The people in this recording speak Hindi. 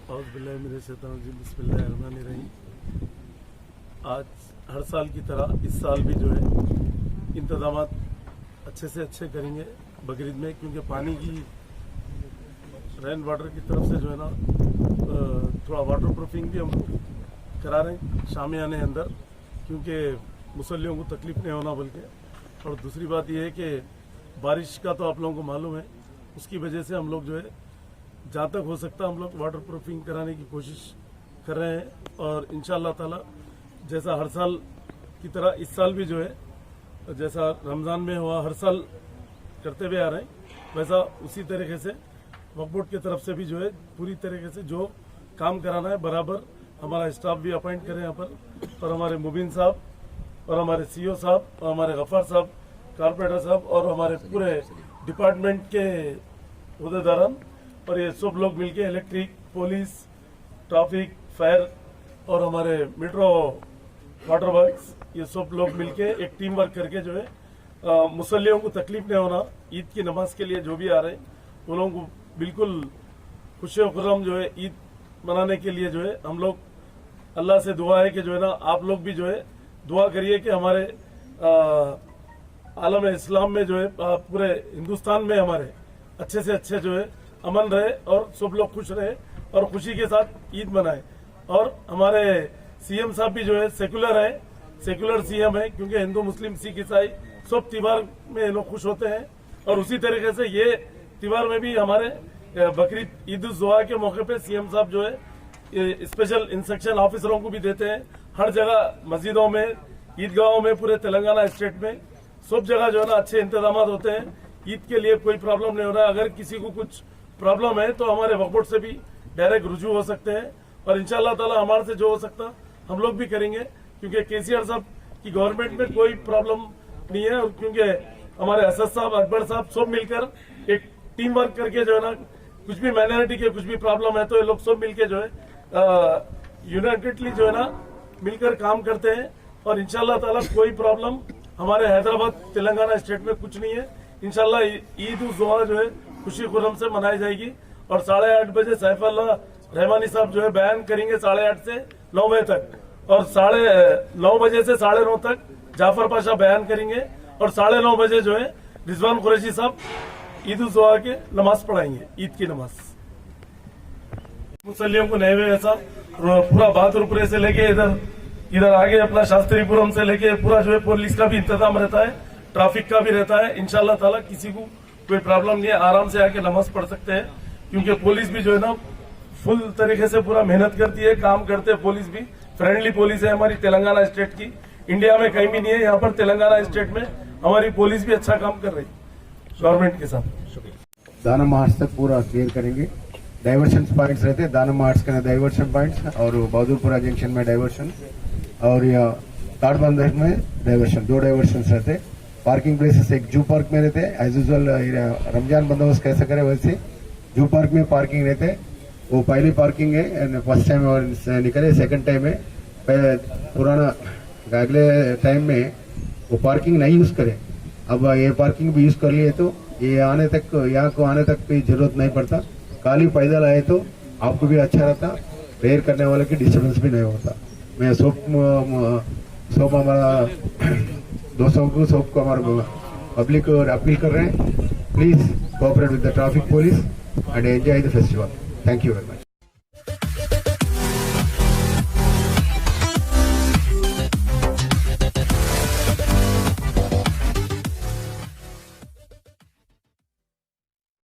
बिस्मिल्लाहिर्रहमानिर्रहीम। आज हर साल की तरह इस साल भी जो है इंतजाम अच्छे से अच्छे करेंगे बकरीद में, क्योंकि पानी की रेन वाटर की तरफ से जो है ना थोड़ा वाटर प्रूफिंग भी हम करा रहे हैं शामियाने अंदर, क्योंकि मुसल्लियों को तकलीफ नहीं होना बोल के। और दूसरी बात यह है कि बारिश का तो आप लोगों को मालूम है, उसकी वजह से हम लोग जो है जहाँ तक हो सकता है हम लोग वाटर प्रूफिंग कराने की कोशिश कर रहे हैं। और इंशाअल्लाह ताला जैसा हर साल की तरह इस साल भी जो है जैसा रमज़ान में हुआ हर साल करते हुए आ रहे हैं, वैसा उसी तरीके से वक्फ बोर्ड की तरफ से भी जो है पूरी तरीके से जो काम कराना है बराबर हमारा स्टाफ भी अपॉइंट करें यहाँ पर। और हमारे मुबीन साहब और हमारे सीईओ साहब और हमारे गफ्फार साहब कारपोरेटर साहब और हमारे पूरे डिपार्टमेंट के उहदेदारान और ये सब लोग मिलके इलेक्ट्रिक, पुलिस, ट्रैफिक, फायर और हमारे मेट्रो वाटर वर्क्स, ये सब लोग मिलके एक टीम वर्क करके जो है मुसल्लियों को तकलीफ नहीं होना, ईद की नमाज के लिए जो भी आ रहे हैं उन लोगों को बिल्कुल खुशी खुर्रम जो है ईद मनाने के लिए जो है हम लोग अल्लाह से दुआ है कि जो है ना आप लोग भी जो है दुआ करिए कि हमारे आलम इस्लाम में जो है पूरे हिंदुस्तान में हमारे अच्छे से अच्छे जो है अमन रहे और सब लोग खुश रहे और खुशी के साथ ईद मनाए। और हमारे सीएम साहब भी जो है सेकुलर सीएम है, क्योंकि हिंदू मुस्लिम सिख ईसाई सब त्योहार में लोग खुश होते हैं। और उसी तरीके से ये त्योहार में भी हमारे बकरीद ईद उल जुहा के मौके पे सीएम साहब जो है स्पेशल इंस्ट्रक्शन ऑफिसरों को भी देते हैं। हर जगह मस्जिदों में, ईदगाहों में, पूरे तेलंगाना स्टेट में सब जगह जो है ना अच्छे इंतजाम होते हैं। ईद के लिए कोई प्रॉब्लम नहीं हो रहा है। अगर किसी को कुछ प्रॉब्लम है तो हमारे वक्फ बोर्ड से भी डायरेक्ट रुजू हो सकते हैं और इंशाअल्लाह ताला हमारे से जो हो सकता हम लोग भी करेंगे, क्योंकि केसीआर साहब की गवर्नमेंट में कोई प्रॉब्लम नहीं है। और क्योंकि हमारे असद साहब, अकबर साहब सब मिलकर एक टीम वर्क करके जो है ना कुछ भी माइनॉरिटी के कुछ भी प्रॉब्लम है तो ये लोग सब मिलकर जो है यूनाइटेडली जो है ना मिलकर काम करते हैं। और इंशाअल्लाह ताला कोई प्रॉब्लम हमारे हैदराबाद तेलंगाना स्टेट में कुछ नहीं है। इंशाअल्लाह ईद उल जुहा जो है खुशी खुर्रम से मनाई जाएगी। और 8:30 बजे सैफुल्लाह रहमानी साहब जो है बयान करेंगे 8:30 से 9 बजे तक, और 9:30 बजे से 9:30 तक जाफर पाशा बयान करेंगे और 9:30 बजे जो है रिजवान कुरैशी साहब ईद उल जुहा के नमाज पढ़ाएंगे, ईद की नमाज। मुसल्लियों को नए हुए ऐसा पूरा बहादुरपुरे से लेके इधर आगे अपना शास्त्रीपुरम से लेके पूरा जो है पुलिस का भी इंतजाम रहता है, ट्रैफिक का भी रहता है। इंशाअल्लाह ताला किसी को कोई प्रॉब्लम नहीं है, आराम से आके नमाज पढ़ सकते हैं, क्योंकि पुलिस भी जो है ना फुल तरीके से पूरा मेहनत करती है, काम करते हैं। पुलिस भी फ्रेंडली पुलिस है हमारी तेलंगाना स्टेट की, इंडिया में कहीं भी नहीं है। यहाँ पर तेलंगाना स्टेट में हमारी पुलिस भी अच्छा काम कर रही है गवर्नमेंट के साथ। दाना मार्च तक पूरा क्लियर करेंगे। डाइवर्शन पॉइंट्स रहते हैं, दाना मार्च के डाइवर्शन पॉइंट्स और बहादुरपुरा जंक्शन में डाइवर्शन और या ताड़बंदर में डाइवर्शन, 2 डाइवर्शन रहते हैं। पार्किंग प्लेसेस एक जू पार्क में रहते हैं, एज यूजुअल रमजान बंदोबस्त कैसे करे वैसे जू पार्क में पार्किंग रहते हैं। वो पहली पार्किंग है, फर्स्ट टाइम और निकले, सेकंड टाइम है पुराना अगले टाइम में वो पार्किंग नहीं यूज करे। अब ये पार्किंग भी यूज कर लिए तो ये आने तक, यहाँ को आने तक भी जरूरत नहीं पड़ता। खाली पैदल आए तो आपको भी अच्छा रहता, प्रेयर करने वाले की डिस्टर्बेंस भी नहीं होता। मैं सब हमारा दोस्तों को, सबको हमारा पब्लिक को अपील कर रहे हैं, please cooperate with the traffic police and enjoy the festival. Thank you very much.